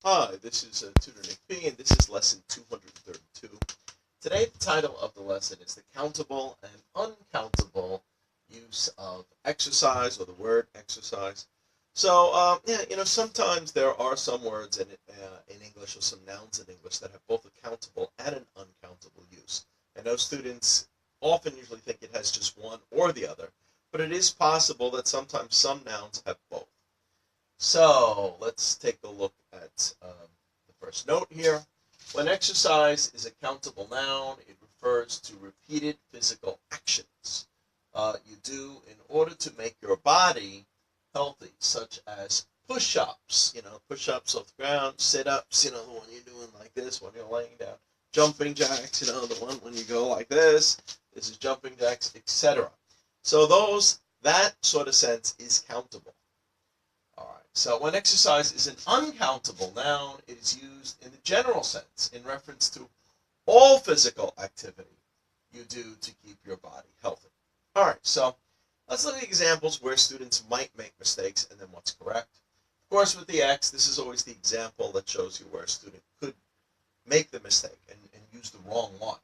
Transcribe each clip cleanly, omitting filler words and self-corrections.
Hi, this is Tutor Nick B, and this is lesson 232. Today, the title of the lesson is the countable and uncountable use of exercise, or the word exercise. So, sometimes there are some words in English, or some nouns in English, that have both a countable and an uncountable use. I know students often usually think it has just one or the other, but it is possible that sometimes some nouns have both. So let's take a look at the first note here. When exercise is a countable noun, it refers to repeated physical actions you do in order to make your body healthy, such as push-ups, push-ups off the ground, sit-ups, the one you're doing like this when you're laying down, jumping jacks, the one when you go like this is jumping jacks, etc. So that sort of sense is countable. So when exercise is an uncountable noun, it is used in the general sense in reference to all physical activity you do to keep your body healthy. All right, so let's look at examples where students might make mistakes and then what's correct. Of course, with the X, this is always the example that shows you where a student could make the mistake and use the wrong one.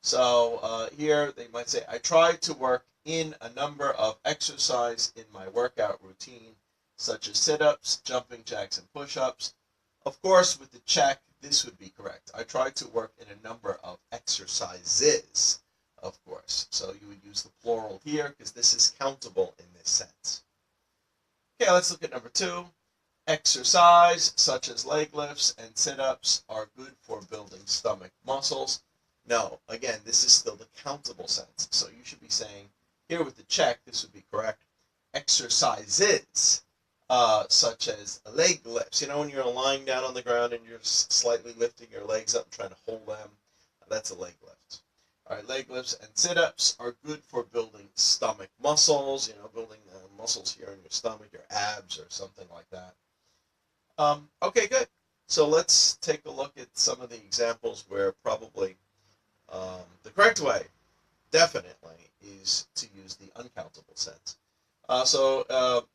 So here they might say, I tried to work in a number of exercise in my workout routine, such as sit-ups, jumping jacks, and push-ups. Of course, with the check, this would be correct. I tried to work in a number of exercises, of course. So you would use the plural here because this is countable in this sense. Okay, let's look at number 2. Exercise, such as leg lifts and sit-ups, are good for building stomach muscles. No, again, this is still the countable sense. So you should be saying, here with the check, this would be correct. Exercises. Such as leg lifts. When you're lying down on the ground and you're slightly lifting your legs up and trying to hold them, that's a leg lift. All right, leg lifts and sit-ups are good for building stomach muscles, building muscles here in your stomach, your abs or something like that. Okay, good. So let's take a look at some of the examples where probably the correct way, definitely, is to use the uncountable sense.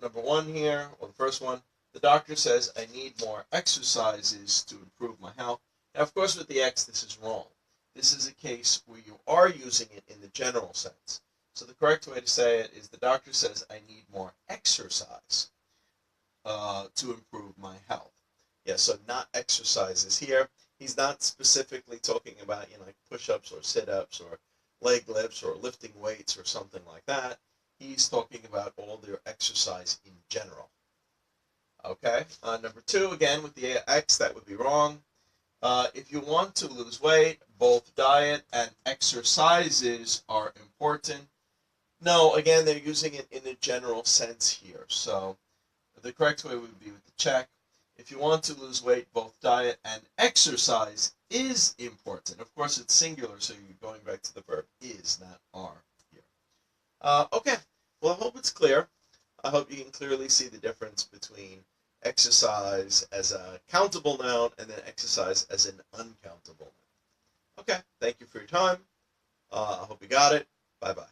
Number 1 here, or the first one, the doctor says I need more exercises to improve my health. Now, of course, with the X, this is wrong. This is a case where you are using it in the general sense. So the correct way to say it is the doctor says I need more exercise to improve my health. Yeah, so not exercises here. He's not specifically talking about, like push-ups or sit-ups or leg lifts or lifting weights or something like that. He's talking about all their exercise in general. Okay, number 2, again, with the X, that would be wrong. If you want to lose weight, both diet and exercises are important. No, again, they're using it in a general sense here. So the correct way would be with the check. If you want to lose weight, both diet and exercise is important. Of course, it's singular, so you're going back to the verb is, not are here. Okay, well, I hope it's clear. I hope you can clearly see the difference between exercise as a countable noun and then exercise as an uncountable noun. Okay, thank you for your time. I hope you got it. Bye-bye.